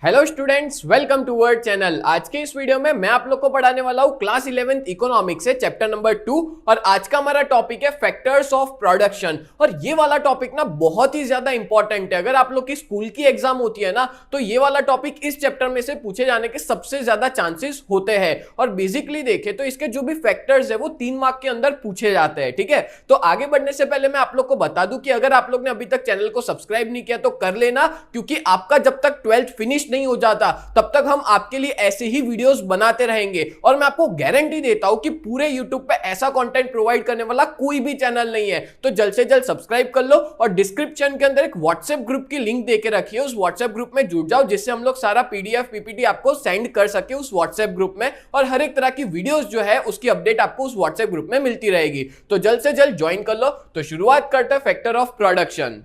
Hello students, welcome to word channel. आज के इस वीडियो में मैं आप लोग को पढ़ाने वाला हूँ क्लास 11th इकोनॉमिक्स से चैप्टर नंबर 2 और आज का हमारा टॉपिक है फैक्टर्स ऑफ प्रोडक्शन। और ये वाला टॉपिक ना बहुत ही ज्यादा इंपॉर्टेंट है। अगर आप लोग की स्कूल की एग्जाम होती है ना तो ये वाला टॉपिक इस चैप्टर में से पूछे जाने के सबसे ज्यादा चांसेस होते हैं। और बेसिकली देखें तो इसके जो भी फैक्टर्स है वो 3 मार्क के अंदर पूछे जाते हैं। ठीक है, तो आगे बढ़ने से पहले मैं आप लोग को बता दूं कि अगर आप लोग ने अभी तक चैनल को सब्सक्राइब नहीं किया तो कर लेना, क्योंकि आपका जब तक 12th फिनिश नहीं हो जाता तब तक हम आपके लिए ऐसे ही वीडियोस बनाते रहेंगे। और मैं आपको गारंटी देता हूं कि पूरे YouTube पे ऐसा कंटेंट प्रोवाइड करने वाला कोई भी चैनल नहीं है। तो जल्द से जल्द सब्सक्राइब कर लो और डिस्क्रिप्शन के अंदर एक व्हाट्सएप ग्रुप की लिंक देके रखी है, उस व्हाट्सएप ग्रुप में जुड़ जाओ जिससे हम लोग सारा पीडीएफ पीपीटी आपको सेंड कर सके उस व्हाट्सएप ग्रुप में। और हर एक तरह की वीडियोस जो है उसकी अपडेट आपको उस व्हाट्सएप ग्रुप में मिलती रहेगी। तो जल्द से जल्द ज्वाइन कर लो। तो शुरुआत करते हैं फैक्टर ऑफ प्रोडक्शन।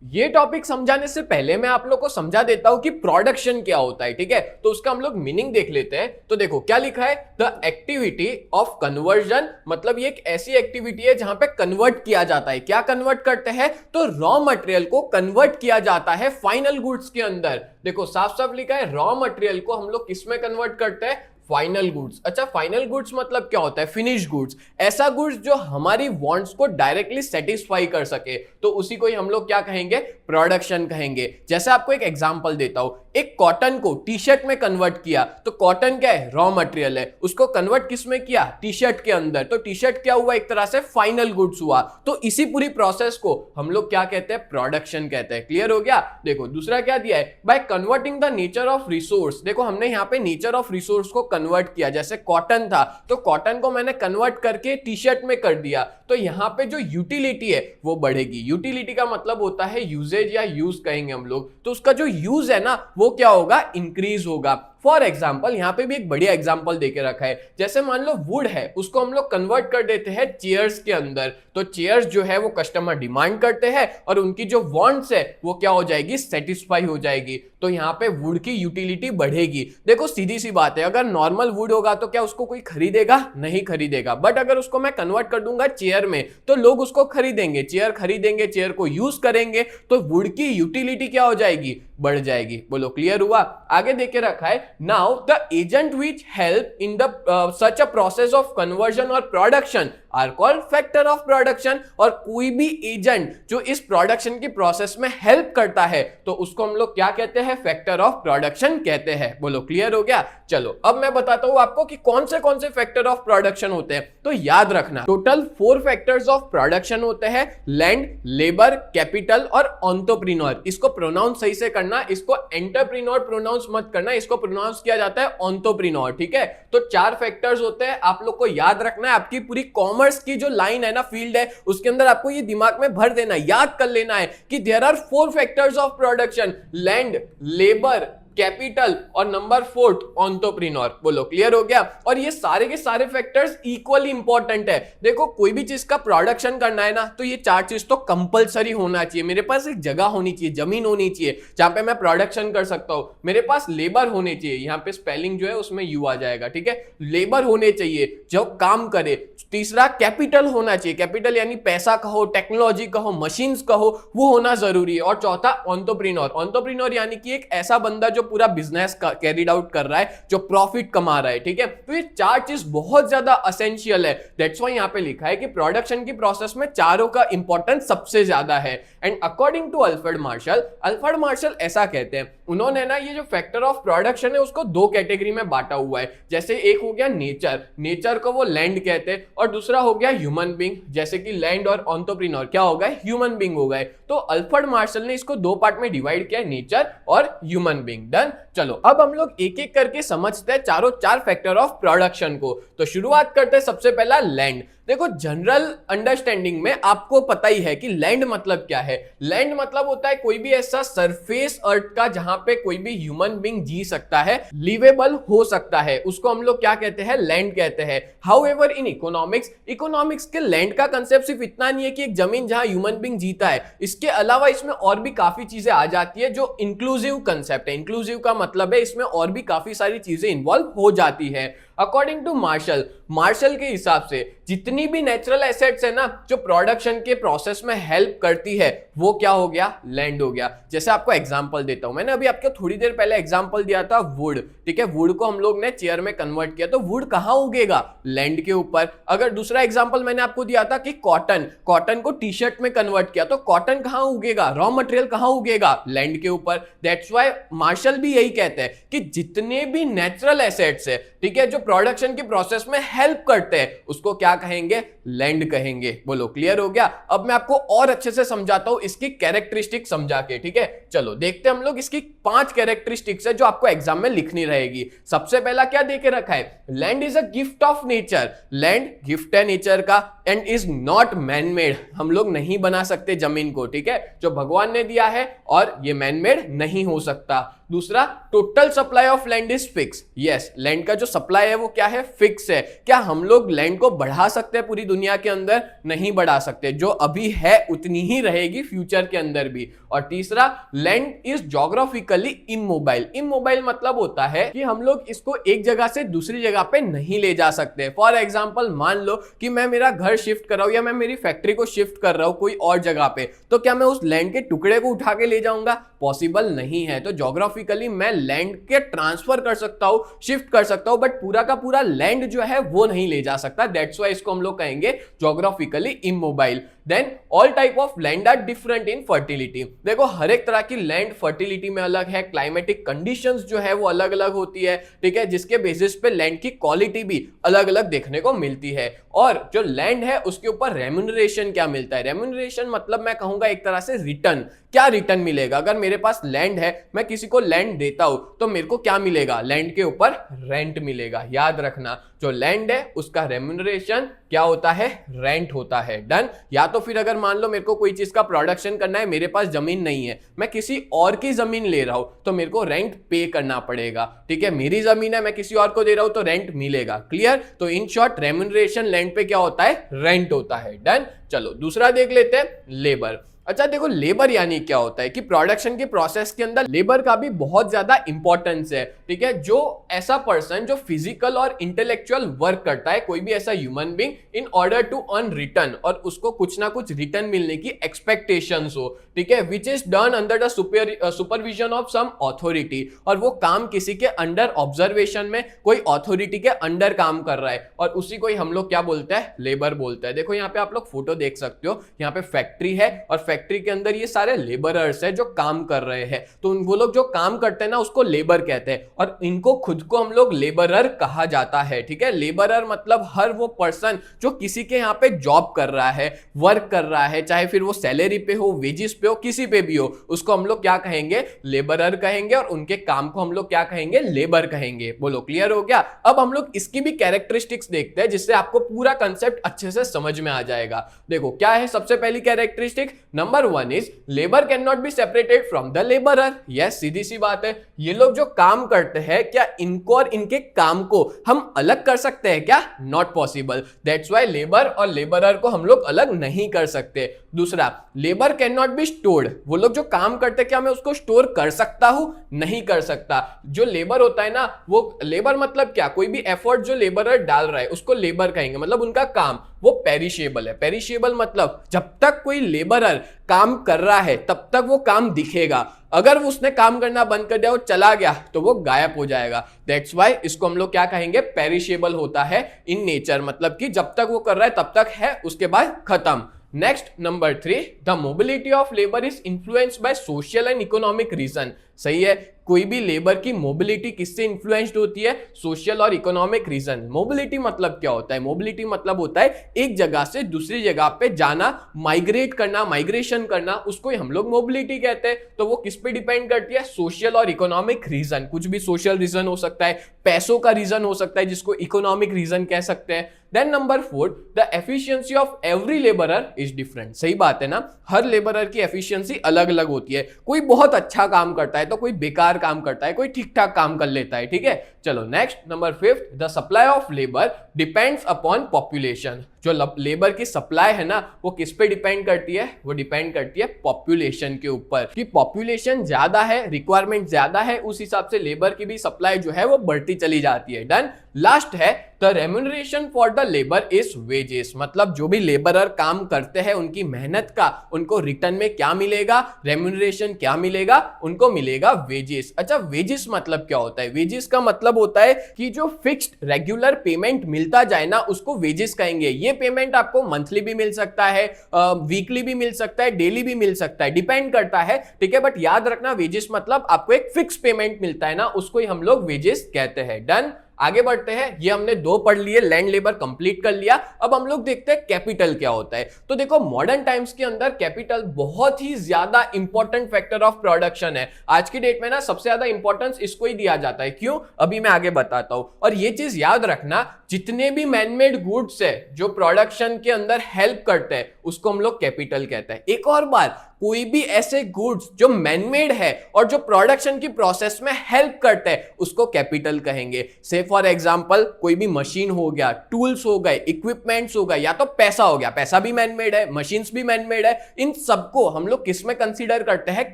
ये टॉपिक समझाने से पहले मैं आप लोग को समझा देता हूं कि प्रोडक्शन क्या होता है। ठीक है, तो उसका हम लोग मीनिंग देख लेते हैं। तो देखो क्या लिखा है, द एक्टिविटी ऑफ कन्वर्जन, मतलब ये एक ऐसी एक्टिविटी है जहां पे कन्वर्ट किया जाता है। क्या कन्वर्ट करते हैं, तो रॉ मटेरियल को कन्वर्ट किया जाता है फाइनल गुड्स के अंदर। देखो साफ साफ लिखा है, रॉ मटेरियल को हम लोग किस में कन्वर्ट करते हैं, फाइनल गुड्स। अच्छा, फाइनल गुड्स मतलब क्या होता है, फिनिश गुड्स, ऐसा गुड्स जो हमारी वांट्स को डायरेक्टली सेटिस्फाई कर सके, तो उसी को ही हम लोग क्या कहेंगे, प्रोडक्शन कहेंगे। जैसे आपको एक एग्जांपल देता हूं, एक कॉटन को टी शर्ट में कन्वर्ट किया, तो कॉटन क्या है, रॉ मटेरियल है, उसको कन्वर्ट किस में किया, टी शर्ट के अंदर, तो टी शर्ट क्या हुआ, एक तरह से फाइनल गुड्स हुआ। तो इसी पूरी प्रोसेस को हम लोग क्या कहते हैं, प्रोडक्शन कहते हैं। क्लियर हो गया। देखो दूसरा क्या दिया है, by converting the nature of resource. देखो हमने यहाँ पे नेचर ऑफ रिसोर्स को कन्वर्ट किया। जैसे कॉटन था तो कॉटन को मैंने कन्वर्ट करके टी शर्ट में कर दिया, तो यहां पे जो यूटिलिटी है वो बढ़ेगी। यूटिलिटी का मतलब होता है यूजेज या यूज कहेंगे हम लोग, तो उसका जो यूज है ना वो क्या होगा, इंक्रीज होगा। फॉर एग्जाम्पल यहां पे भी एक बढ़िया एग्जाम्पल देके रखा है। जैसे मान लो वुड है, उसको हम लोग कन्वर्ट कर देते हैं चेयर्स के अंदर, तो चेयर्स जो है वो कस्टमर डिमांड करते हैं और उनकी जो वांट्स है वो क्या हो जाएगी, सेटिस्फाई हो जाएगी। तो यहाँ पे वुड की यूटिलिटी बढ़ेगी। देखो सीधी सी बात है, अगर नॉर्मल वुड होगा तो क्या उसको कोई खरीदेगा, नहीं खरीदेगा। बट अगर उसको मैं कन्वर्ट कर दूंगा चेयर में तो लोग उसको खरीदेंगे, चेयर खरीदेंगे, चेयर को यूज करेंगे, तो वुड की यूटिलिटी क्या हो जाएगी, बढ़ जाएगी। बोलो क्लियर हुआ। आगे देके रखा है, now the agent which help in the such a process of conversion और production are called factor of production. और कोई भी एजेंट जो इस प्रोडक्शन की प्रोसेस में हेल्प करता है तो उसको हम लोग क्या कहते हैं, फैक्टर ऑफ प्रोडक्शन कहते हैं। बोलो क्लियर हो गया। चलो अब मैं बताता हूं आपको कि कौन से फैक्टर ऑफ प्रोडक्शन होते हैं। तो याद रखना टोटल 4 फैक्टर्स ऑफ प्रोडक्शन होते हैं, लैंड, लेबर, कैपिटल और एंटरप्रेन्योर। इसको प्रोनाउंस सही से करना, इसको एंटरप्रेन्योर प्रोनाउंस मत करना, इसको प्रोनाउंस किया जाता है एंटरप्रेन्योर। ठीक है, तो 4 फैक्टर्स होते हैं, आप लोग को याद रखना है। आपकी पूरी कॉमर्स की जो लाइन है ना, फील्ड है, उसके अंदर आपको ये दिमाग में भर देना, याद कर लेना है कि there are 4 factors of production, land, labour, capital और नंबर 4 एंटरप्रेन्योर। बोलो क्लियर हो गया। और ये सारे के सारे फैक्टर्स इक्वली इंपॉर्टेंट है। देखो कोई भी चीज का प्रोडक्शन करना है ना तो ये 4 चीज तो कंपलसरी होना चाहिए। मेरे पास एक जगह होनी चाहिए, जमीन होनी चाहिए जहां पे मैं प्रोडक्शन कर सकता हूं। मेरे पास लेबर होने चाहिए, यहां पे स्पेलिंग जो है उसमें यू आ जाएगा। ठीक है, लेबर होने चाहिए जो काम करे। तीसरा कैपिटल होना चाहिए, कैपिटल यानी पैसा कहो, टेक्नोलॉजी कहो, मशीन्स कहो, वो होना जरूरी है। और चौथा एंटरप्रेन्योर, एंटरप्रेन्योर यानी कि एक ऐसा बंदा जो पूरा बिजनेस कैरीड आउट कर रहा है, जो प्रॉफिट कमा रहा है। ठीक है, तो ये 4 चीज बहुत ज्यादा एसेंशियल है। दैट्स व्हाई यहां पे लिखा है कि प्रोडक्शन की प्रोसेस में चारों का इंपॉर्टेंस सबसे ज्यादा है। And according to Alfred Marshall ऐसा कहते हैं, उन्होंने ना ये जो फैक्टर ऑफ प्रोडक्शन है उसको 2 कैटेगरी में बांटा हुआ है। जैसे एक हो गया नेचर, नेचर को वो लैंड कहते हैं, और दूसरा हो गया ह्यूमन बीइंग, जैसे कि लैंड और एंटरप्रेन्योर क्या हो गए, ह्यूमन बीइंग हो गए। तो अल्फ्रेड मार्शल ने इसको 2 पार्ट में डिवाइड किया, नेचर और ह्यूमन बीइंग। डन। चलो अब हम लोग एक एक करके समझते हैं 4 फैक्टर ऑफ प्रोडक्शन को। तो शुरुआत करते हैं सबसे पहला लैंड। देखो जनरल अंडरस्टैंडिंग में आपको पता ही है कि लैंड मतलब क्या है। लैंड मतलब होता है कोई भी ऐसा सरफेस अर्थ का जहां पे कोई भी ह्यूमन बीइंग जी सकता है, लिवेबल हो सकता है, उसको हम लोग क्या कहते हैं, लैंड कहते हैं। हाउएवर इन इकोनॉमिक्स के लैंड का कंसेप्ट सिर्फ इतना नहीं है कि एक जमीन जहां ह्यूमन बीइंग जीता है, इसके अलावा इसमें और भी काफी चीजें आ जाती है जो इंक्लूसिव कंसेप्ट है। इंक्लूसिव का मतलब है इसमें और भी काफी सारी चीजें इन्वॉल्व हो जाती है। अकॉर्डिंग टू मार्शल के हिसाब से जितनी भी नेचुरल एसेट्स है ना जो प्रोडक्शन के प्रोसेस में हेल्प करती है वो क्या हो गया, लैंड हो गया। जैसे आपको एग्जांपल देता हूं, मैंने अभी आपको थोड़ी देर पहले एग्जांपल दिया था वुड, ठीक है, वुड को हम लोग ने चेयर में कन्वर्ट किया, तो वुड कहां उगेगा, लैंड के ऊपर। अगर दूसरा एग्जांपल मैंने आपको दिया था कि कॉटन को टी शर्ट में कन्वर्ट किया, तो कॉटन कहां उगेगा, रॉ मटेरियल कहां उगेगा, लैंड के ऊपर। दैट्स व्हाई मार्शल भी यही कहते हैं कि जितने भी नेचुरल एसेट्स है, ठीक है, जो प्रोडक्शन के प्रोसेस में हेल्प करते हैं, उसको क्या कहेंगे, लैंड कहेंगे। बोलो क्लियर हो गया। अब मैं आपको और अच्छे से समझाता हूं इसकी कैरेक्टरिस्टिक समझा के, ठीक है। चलो देखते हैं हम लोग इसकी 5 कैरेक्टरिस्टिक्स है जो आपको एग्जाम में लिखनी रहेगी। सबसे पहला क्या देके रखा है, land is a gift of nature, land gift है नेचर का, and is not man made, हम लोग नहीं बना सकते जमीन को, ठीक है, जो भगवान ने दिया है और ये मैन मेड नहीं हो सकता। दूसरा, total supply of land is fix, yes, land का जो सप्लाई है वो क्या है, फिक्स है। क्या हम लोग लैंड को बढ़ा सकते हैं पूरी दुनिया के अंदर, नहीं बढ़ा सकते, जो अभी है उतनी ही रहेगी फ्यूचर के अंदर भी। और तीसरा, लैंड इज ज्योग्राफिकली इमोबाइल मतलब होता है कि हम लोग इसको एक जगह से दूसरी जगह पे नहीं ले जा सकते। फॉर एग्जांपल मान लो कि मैं मेरा घर शिफ्ट कर रहा हूं या मैं मेरी फैक्ट्री को शिफ्ट कर रहा हूं कोई और जगह पे, तो क्या मैं उस लैंड के टुकड़े को उठा के ले जाऊंगा, पॉसिबल नहीं है। तो ज्योग्राफिकली मैं लैंड के ट्रांसफर कर सकता हूं, शिफ्ट कर सकता हूं, बट पूरा का पूरा लैंड जो है वो नहीं ले जा सकता। दैट्स व्हाई इसको हम लोग कहेंगे geographically immobile. Then all type of land are different in fertility, देखो हर एक तरह की लैंड फर्टिलिटी में अलग है, क्लाइमेटिक कंडीशंस जो है वो अलग अलग होती है, ठीक है, जिसके बेसिस पे लैंड की क्वालिटी भी अलग अलग देखने को मिलती है। और जो लैंड है उसके ऊपर रेम्यूनरेशन क्या मिलता है, रेम्यूनरेशन मतलब मैं कहूंगा एक तरह से रिटर्न, क्या रिटर्न मिलेगा। अगर मेरे पास लैंड है, मैं किसी को लैंड देता हूं, तो मेरे को क्या मिलेगा, लैंड के ऊपर रेंट मिलेगा। याद रखना, जो लैंड है उसका रेम्यूनरेशन क्या होता है, रेंट होता है। डन। या तो फिर अगर मान लो मेरे को कोई चीज का प्रोडक्शन करना है, मेरे पास जमीन नहीं है, मैं किसी और की जमीन ले रहा हूं, तो मेरे को रेंट पे करना पड़ेगा, ठीक है, मेरी जमीन है मैं किसी और को दे रहा हूं तो रेंट मिलेगा। क्लियर। तो इन शॉर्ट रेम्यूनरेशन लैंड पे क्या होता है, रेंट होता है। डन। चलो दूसरा देख लेते हैं, लेबर। अच्छा देखो, लेबर यानी क्या होता है कि प्रोडक्शन के प्रोसेस के अंदर लेबर का भी बहुत ज्यादा इंपॉर्टेंस है, ठीक है। जो ऐसा पर्सन जो फिजिकल और इंटेलेक्चुअल वर्क करता है, कोई भी ऐसा human being, in order to earn return, और उसको कुछ ना कुछ रिटर्न मिलने की एक्सपेक्टेशंस हो, ठीक है, which is done under the supervision of some authority, और वो काम किसी के अंडर ऑब्जर्वेशन में कोई अथॉरिटी के अंडर काम कर रहा है, और उसी को ही हम लोग क्या बोलते हैं, लेबर बोलते हैं। देखो यहाँ पे आप लोग फोटो देख सकते हो, यहाँ पे फैक्ट्री है और फैक्ट्री के अंदर ये सारे लेबरर्स है जो काम कर रहे हैं, तो वो लोग जो काम करते हैं ना उसको लेबर कहते हैं, और इनको खुद को हम लोग लेबरर कहा जाता है, ठीक है। लेबरर मतलब हर वो पर्सन जो किसी के यहाँ पे जॉब कर रहा है, वर्क कर रहा है, चाहे फिर वो सैलरी पे हो, वेजिस पे हो, किसी पे भी हो, उसको हम लोग क्या कहेंगे, लेबरर कहेंगे, और उनके काम को हम लोग क्या कहेंगे, लेबर कहेंगे। बोलो क्लियर हो गया। अब हम लोग इसकी भी कैरेक्टरिस्टिक्स देखते हैं जिससे आपको पूरा कंसेप्ट अच्छे से समझ में आ जाएगा। देखो क्या है सबसे पहली characteristic, number 1 is labour can not be separated from the labourer. Yes, सीधी सी बात है, ये लोग जो काम करते हैं क्या इनको और इनके काम को हम अलग कर सकते हैं क्या, not possible. That's why labour और लेबरर को हम लोग अलग नहीं कर सकते। दूसरा, labour can not be stored, वो लोग जो काम करते हैं क्या मैं उसको स्टोर कर सकता हूं, नहीं कर सकता। जो लेबर होता है ना, वो लेबर मतलब क्या, कोई भी एफर्ट जो लेबरर डाल रहा है उसको लेबर कहेंगे, मतलब उनका काम वो पेरिशेबल है। पेरिशेबल मतलब जब तक कोई लेबरर काम कर रहा है तब तक वो काम दिखेगा, अगर उसने काम करना बंद कर दिया, वो चला गया, तो वो गायब हो जाएगा। दैट्स व्हाई इसको हम लोग क्या कहेंगे, पेरिशेबल होता है इन नेचर, मतलब कि जब तक वो कर रहा है तब तक है, उसके बाद खत्म। Next number 3, the mobility of labour is influenced by social and economic reason. सही है, कोई भी लेबर की मोबिलिटी किससे इन्फ्लुएंस्ड होती है, सोशल और इकोनॉमिक रीजन। मोबिलिटी मतलब क्या होता है, मोबिलिटी मतलब होता है एक जगह से दूसरी जगह पे जाना, माइग्रेट करना, माइग्रेशन करना, उसको हम लोग मोबिलिटी कहते हैं। तो वो किस पे डिपेंड करती है, सोशल और इकोनॉमिक रीजन। कुछ भी सोशल रीजन हो सकता है, पैसों का रीजन हो सकता है जिसको इकोनॉमिक रीजन कह सकते हैं। Then number 4, the efficiency of every labourer is different. सही बात है ना, हर लेबरर की एफिशिएंसी अलग अलग होती है, कोई बहुत अच्छा काम करता है तो कोई बेकार काम करता है, कोई ठीक ठाक काम कर लेता है, ठीक है। चलो next number 5, the supply of labour depends upon population. जो लेबर की सप्लाई है ना वो किस पे डिपेंड करती है, वो डिपेंड करती है पॉपुलेशन के ऊपर, कि पॉपुलेशन ज्यादा है, रिक्वायरमेंट ज्यादा है, उस हिसाब से लेबर की भी सप्लाई जो है वो बढ़ती चली जाती है। डन। लास्ट है the remuneration for the labour is wages, मतलब जो भी लेबरर काम करते हैं उनकी मेहनत का उनको रिटर्न में क्या मिलेगा, रेम्यूनरेशन क्या मिलेगा, उनको मिलेगा वेजेस। अच्छा, वेजेस मतलब क्या होता है? वेजेस का मतलब होता है कि जो फिक्स्ड रेगुलर पेमेंट मिलता जाए ना उसको वेजेस कहेंगे। ये पेमेंट आपको मंथली भी मिल सकता है, वीकली भी मिल सकता है, डेली भी मिल सकता है, डिपेंड करता है, ठीक है। बट याद रखना वेजेस मतलब आपको एक फिक्स पेमेंट मिलता है ना, उसको ही हम लोग वेजेस कहते हैं। डन। आगे बढ़ते हैं। ये हमने दो पढ़ लिए, लैंड लेबर कंप्लीट कर लिया। अब हम लोग देखते हैं कैपिटल क्या होता है। तो देखो मॉडर्न टाइम्स के अंदर कैपिटल बहुत ही ज्यादा इंपॉर्टेंट फैक्टर ऑफ प्रोडक्शन है। आज की डेट में ना सबसे ज्यादा इंपॉर्टेंस इसको ही दिया जाता है। क्यों? अभी मैं आगे बताता हूं। और ये चीज याद रखना, जितने भी मैनमेड गुड्स है जो प्रोडक्शन के अंदर हेल्प करते हैं उसको हम लोग कैपिटल कहते हैं। एक और बात, कोई भी ऐसे गुड्स जो मैनमेड है और जो प्रोडक्शन की प्रोसेस में हेल्प करते हैं उसको कैपिटल कहेंगे। से फॉर एग्जांपल कोई भी मशीन हो गया, टूल्स हो गए, इक्विपमेंट्स हो गए, या तो पैसा हो गया, पैसा भी मैनमेड है, मशीन्स भी मैनमेड है, इन सबको हम लोग किस में कंसीडर करते हैं?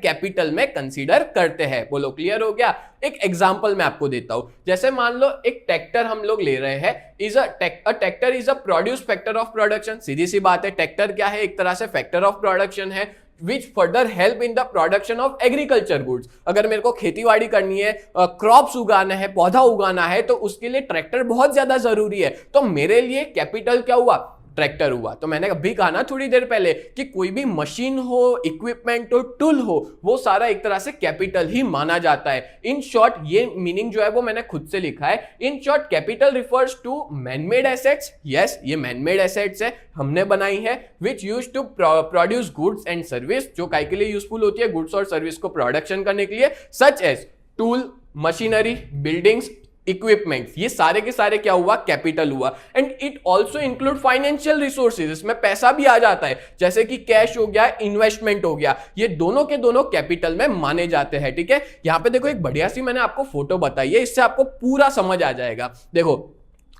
कैपिटल में कंसीडर करते हैं। बोलो क्लियर हो गया? एक एग्जांपल मैं आपको देता हूं। जैसे मान लो एक ट्रैक्टर हम लोग ले रहे हैं, tractor is a produce factor of production. सीधी सी बात है, ट्रैक्टर क्या है? एक तरह से फैक्टर ऑफ प्रोडक्शन है which further help in the production of agriculture goods। अगर मेरे को खेतीबाड़ी करनी है, क्रॉप्स उगाना है, पौधा उगाना है, तो उसके लिए ट्रैक्टर बहुत ज्यादा जरूरी है। तो मेरे लिए कैपिटल क्या हुआ? ट्रैक्टर हुआ। तो मैंने अभी कहा ना थोड़ी देर पहले कि कोई भी मशीन हो, इक्विपमेंट हो, टूल हो, वो सारा एक तरह से कैपिटल ही माना जाता है। इन शॉर्ट ये मीनिंग जो है वो मैंने खुद से लिखा है। In short capital refers to manmade assets. Yes, ये मैनमेड एसेट्स है, हमने बनाई है, which use to produce goods and service, जो काय के लिए यूजफुल होती है? गुड्स और सर्विस को प्रोडक्शन करने के लिए, such as tool, machinery, buildings, equipment. ये सारे के सारे क्या हुआ? कैपिटल हुआ। And it also include financial resources, इसमें पैसा भी आ जाता है, जैसे कि कैश हो गया, इन्वेस्टमेंट हो गया, ये दोनों के दोनों कैपिटल में माने जाते हैं। ठीक है, यहां पे देखो एक बढ़िया सी मैंने आपको फोटो बताई है, इससे आपको पूरा समझ आ जाएगा। देखो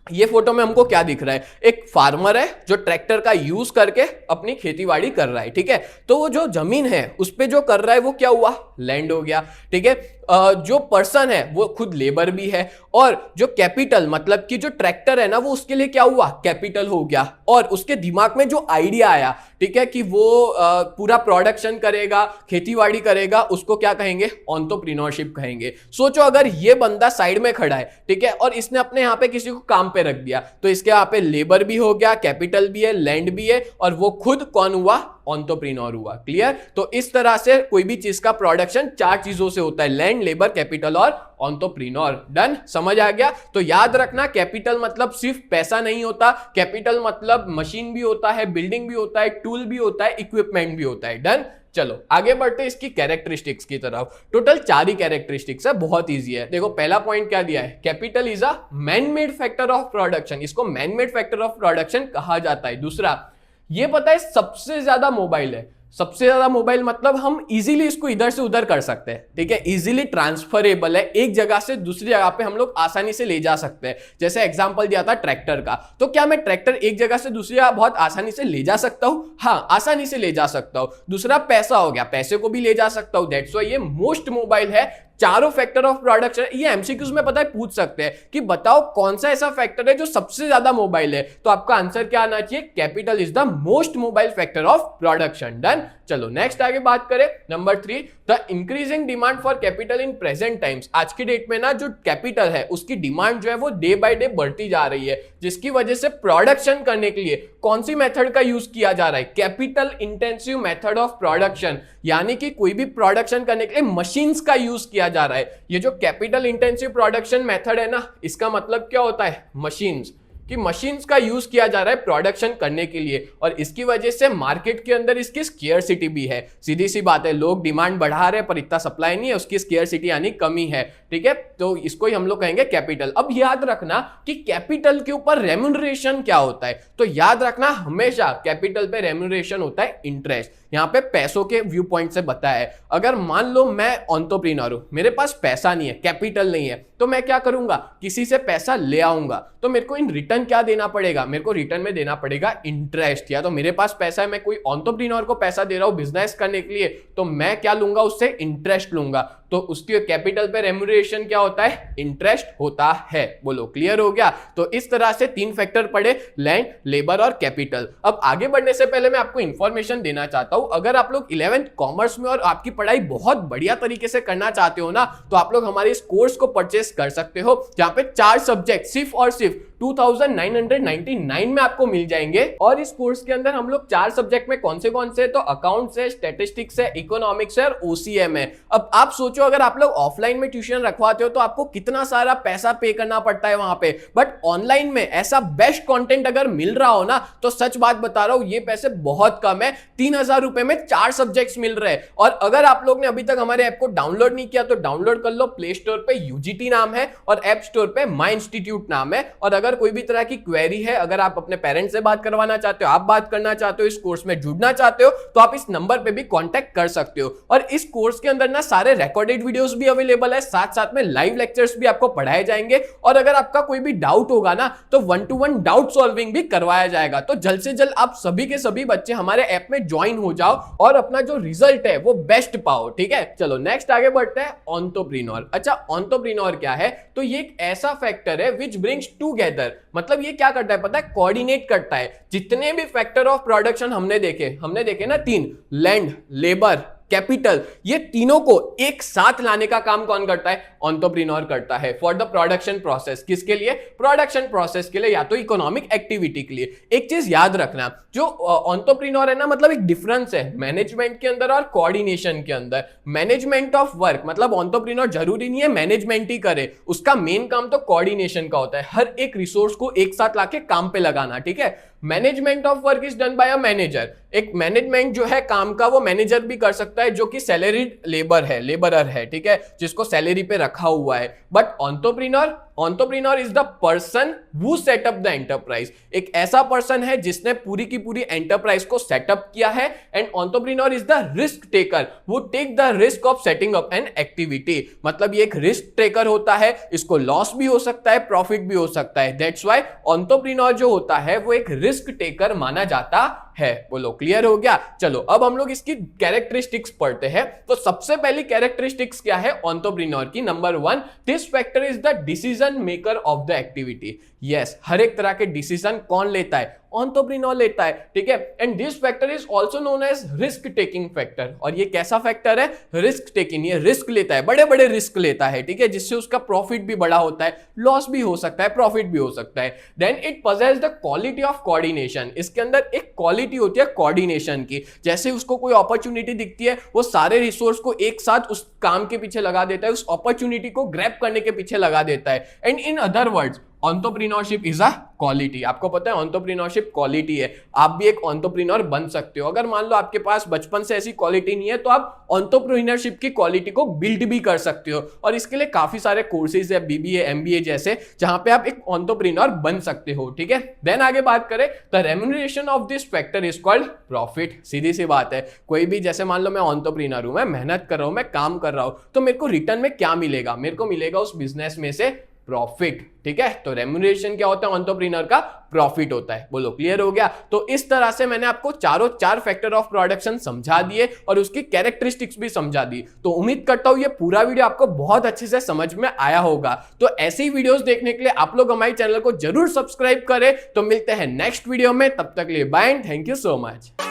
ये फोटो में हमको क्या दिख रहा है? एक फार्मर है जो ट्रैक्टर का यूज करके अपनी खेतीबाड़ी कर रहा है। ठीक है, तो वो जो जमीन है उस पे जो कर रहा है वो क्या हुआ? लैंड हो गया। ठीक है, जो पर्सन है वो खुद लेबर भी है, और जो कैपिटल मतलब कि जो ट्रैक्टर है ना वो उसके लिए क्या हुआ? कैपिटल हो गया। और उसके दिमाग में जो आइडिया आया, ठीक है, कि वो पूरा प्रोडक्शन करेगा, खेतीबाड़ी करेगा, उसको क्या कहेंगे? एंटरप्रेन्योरशिप कहेंगे। सोचो अगर ये बंदा साइड में खड़ा है, ठीक है, और इसने अपने यहाँ पे किसी को काम पे रख दिया, तो इसके यहाँ पे लेबर भी हो गया, कैपिटल भी है, लैंड भी है, और वो खुद कौन हुआ? एंटरप्रेन्योर हुआ। क्लियर? तो इस तरह से कोई भी चीज का प्रोडक्शन चार चीजों से होता है: लैंड, लेबर, कैपिटल और एंटरप्रेन्योर। डन? समझ आ गया? तो याद रखना कैपिटल मतलब सिर्फ पैसा नहीं होता, कैपिटल मतलब मशीन भी होता है, बिल्डिंग भी होता है, टूल भी होता है, इक्विपमेंट भी होता है। डन? चलो आगे बढ़ते हैं इसकी कैरेक्टरिस्टिक्स की तरफ। टोटल 4 ही कैरेक्टरिस्टिक्स है, बहुत इजी है। देखो पहला पॉइंट क्या दिया है? Capital is a man made factor of production, इसको man made factor of production कहा जाता है। दूसरा, ये पता है सबसे ज्यादा मोबाइल है। सबसे ज्यादा मोबाइल मतलब हम इजीली इसको इधर से उधर कर सकते हैं। ठीक है, इजीली ट्रांसफरेबल है, एक जगह से दूसरी जगह पे हम लोग आसानी से ले जा सकते हैं। जैसे एग्जांपल दिया था ट्रैक्टर का, तो क्या मैं ट्रैक्टर एक जगह से दूसरी जगह बहुत आसानी से ले जा सकता हूं? हाँ, आसानी से ले जा सकता हूं। दूसरा पैसा हो गया, पैसे को भी ले जा सकता हूं। दैट्स व्हाई ये मोस्ट मोबाइल है। चारों फैक्टर ऑफ प्रोडक्शन, ये एमसीक्यूज में पता है पूछ सकते हैं कि बताओ कौन सा ऐसा फैक्टर है जो सबसे ज्यादा मोबाइल है, तो आपका आंसर क्या आना चाहिए? Capital is the most mobile factor of production. Done? चलो नेक्स्ट आगे बात करें। Number 3, the increasing demand for capital in present times. आज की डेट में ना जो कैपिटल है उसकी डिमांड जो है वो डे बाय डे बढ़ती जा रही है, जिसकी वजह से प्रोडक्शन करने के लिए कौन सी मेथड का यूज किया जा रहा है? Capital intensive method of production, यानी कि कोई भी प्रोडक्शन करने के लिए मशीन्स का यूज किया जा रहा है। ये जो कैपिटल इंटेंसिव प्रोडक्शन मेथड है ना, इसका मतलब क्या होता है? मशीन्स, कि मशीन्स का यूज किया जा रहा है प्रोडक्शन करने के लिए, और इसकी वजह से मार्केट के अंदर इसकी स्केयरसिटी भी है। सीधी सी बात है, लोग डिमांड बढ़ा रहे हैं पर इतना सप्लाई नहीं है, उसकी स्केयरसिटी यानी कमी है। ठीक है, तो इसको ही हम लोग कहेंगे कैपिटल। अब याद रखना कि कैपिटल के ऊपर रेम्यूनरेशन क्या होता है, तो याद रखना हमेशा कैपिटल पे रेम्यूनरेशन होता है इंटरेस्ट। यहाँ पे पैसों के व्यू पॉइंट से बताया है। अगर मान लो मैं एंटरप्रेन्योर हूं, मेरे पास पैसा नहीं है, कैपिटल नहीं है, तो मैं क्या करूंगा, किसी से पैसा ले आऊंगा, तो मेरे को इन रिटर्न क्या देना पड़ेगा, मेरे को रिटर्न में देना पड़ेगा इंटरेस्ट। या तो मेरे पास पैसा है, मैं कोई एंटरप्रेन्योर को पैसा दे रहा हूं बिजनेस करने के लिए, तो मैं क्या लूंगा, उससे इंटरेस्ट लूंगा। तो उसके कैपिटल पे रेम्यूनरेशन क्या होता है, इंटरेस्ट होता है। बोलो क्लियर हो गया। तो इस तरह से 3 फैक्टर पड़े, लैंड, लेबर और कैपिटल। अब आगे बढ़ने से पहले मैं आपको इंफॉर्मेशन देना चाहता हूं, अगर आप लोग 11th कॉमर्स में और आपकी पढ़ाई बहुत बढ़िया तरीके से करना चाहते हो ना, तो आप लोग हमारे इस कोर्स को परचेस कर सकते हो, जहां पे 4 सब्जेक्ट सिर्फ और सिर्फ 2999 में आपको मिल जाएंगे। और इस कोर्स के अंदर हम लोग 4 सब्जेक्ट में कौन से, तो अकाउंट्स है, स्टैटिस्टिक्स है, इकोनॉमिक्स है और ओसीएम है। अब आप सोचो, अगर आप लोग ऑफलाइन में ट्यूशन रखवाते हो तो आपको कितना सारा पैसा पे करना पड़ता है वहां पे, बट ऑनलाइन में ऐसा बेस्ट कंटेंट अगर मिल रहा हो ना, तो सच बात बता रहा हूं, ये पैसे बहुत कम है। 3000 रुपए में 4 सब्जेक्ट्स मिल रहे हैं। और अगर आप लोग ने अभी तक हमारे ऐप को डाउनलोड नहीं किया तो डाउनलोड कर लो, प्ले स्टोर पे यूजीटी नाम है और ऐप स्टोर पे माई इंस्टीट्यूट नाम है। और अगर कोई भी तरह की क्वेरी है, अगर आप अपने पेरेंट्स से बात करवाना चाहते हो, आप बात करना चाहते हो, इस कोर्स में जुड़ना चाहते हो, तो आप इस नंबर पे भी कांटेक्ट कर सकते हो। और इस कोर्स के अंदर ना सारे रिकॉर्डेड वीडियोस भी अवेलेबल है, साथ साथ में लाइव लेक्चर्स भी आपको पढ़ाए जाएंगे। और अगर आपका कोई भी डाउट होगा ना, तो 1-to-1 डाउट सॉल्विंग भी करवाया जाएगा। तो जल्द से जल्द आप सभी के सभी बच्चे हमारे ऐप में ज्वाइन हो जाओ और अपना जो रिजल्ट है वो बेस्ट पाओ। ठीक है, चलो नेक्स्ट आगे बढ़ते हैं। एंटरप्रेन्योर। अच्छा, एंटरप्रेन्योर क्या है, तो ये एक ऐसा फैक्टर है विच ब्रिंग्स टुगेदर, मतलब ये क्या करता है पता है, कोऑर्डिनेट करता है। जितने भी फैक्टर ऑफ प्रोडक्शन हमने देखे ना 3, लैंड, लेबर, कैपिटल, ये तीनों को एक साथ लाने का काम कौन करता है, एंटरप्रेन्योर करता है फॉर द प्रोडक्शन प्रोसेस। किसके लिए, प्रोडक्शन प्रोसेस के लिए या तो इकोनॉमिक एक्टिविटी के लिए। एक चीज याद रखना, जो एंटरप्रेन्योर है ना, मतलब एक डिफरेंस है मैनेजमेंट के अंदर और कोऑर्डिनेशन के अंदर। मैनेजमेंट ऑफ वर्क मतलब एंटरप्रेन्योर जरूरी नहीं है मैनेजमेंट ही करे, उसका मेन काम तो कोऑर्डिनेशन का होता है, हर एक रिसोर्स को एक साथ लाके काम पे लगाना। ठीक है, management of work is done by a manager. एक मैनेजमेंट जो है काम का वो मैनेजर भी कर सकता है, जो कि सैलरीड लेबरर है, ठीक है, जिसको सैलरी पे रखा हुआ है। But entrepreneur is the person who set up the enterprise. एक ऐसा पर्सन है जिसने पूरी की पूरी एंटरप्राइज को सेटअप किया है। And entrepreneur is the risk taker, वो take the risk of setting up an activity. मतलब ये एक रिस्क टेकर होता है, इसको लॉस भी हो सकता है, प्रॉफिट भी हो सकता है। दैट्स व्हाई एंटरप्रेन्योर जो होता है वो एक रिस्क टेकर माना जाता है। बोलो क्लियर हो गया। चलो अब हम लोग इसकी कैरेक्टरिस्टिक्स पढ़ते हैं। तो सबसे पहली कैरेक्टरिस्टिक्स क्या है एंटरप्रेन्योर की, number 1, this factor is the decision maker of the activity. Yes, हर एक तरह के डिसीजन कौन लेता है, एंटरप्रेन्योर लेता है। ठीक है, and this factor is also known as risk taking factor. और ये कैसा फैक्टर है, रिस्क टेकिंग, ये रिस्क लेता है, बड़े बड़े रिस्क लेता है। ठीक है, जिससे उसका प्रॉफिट भी बड़ा होता है, लॉस भी हो सकता है, प्रॉफिट भी हो सकता है। Then it possess the quality of coordination, इसके अंदर एक क्वालिटी होती है कोऑर्डिनेशन की। जैसे उसको कोई अपॉर्चुनिटी दिखती है, वो सारे रिसोर्स को एक साथ उस काम के पीछे लगा देता है, उस अपॉर्चुनिटी को ग्रैब करने के पीछे लगा देता है। And in other words entrepreneurship is a quality. आपको पता है एंटरप्रेन्योरशिप क्वालिटी है, आप भी एक एंटरप्रेन्योर बन सकते हो। अगर मान लो आपके पास बचपन से ऐसी क्वालिटी नहीं है, तो आप एंटरप्रेन्योरशिप की क्वालिटी को बिल्ड भी कर सकते हो। और इसके लिए काफी सारे कोर्सेज है, बीबीए, एमबीए जैसे, जहां पे आप एक एंटरप्रेन्योर बन सकते हो। ठीक है, देन आगे बात करें, the remuneration of this factor is called profit. सीधी सी बात है, कोई भी, जैसे मान लो मैं एंटरप्रेन्योर हूं, मैं मेहनत कर रहा हूं, मैं काम कर रहा हूं, तो मेरे को रिटर्न में क्या मिलेगा, मेरे को मिलेगा उस बिजनेस में से प्रॉफिट। ठीक है, तो रेम्यूनरेशन क्या होता है एंटरप्रेन्योर का, प्रॉफिट होता है। बोलो क्लियर हो गया। तो इस तरह से मैंने आपको चार फैक्टर ऑफ प्रोडक्शन समझा दिए और उसकी कैरेक्टरिस्टिक्स भी समझा दी। तो उम्मीद करता हूं ये पूरा वीडियो आपको बहुत अच्छे से समझ में आया होगा। तो ऐसे ही वीडियोस देखने के लिए आप लोग हमारे चैनल को जरूर सब्सक्राइब करें। तो मिलते हैं नेक्स्ट वीडियो में, तब तक के लिए bye and thank you so much.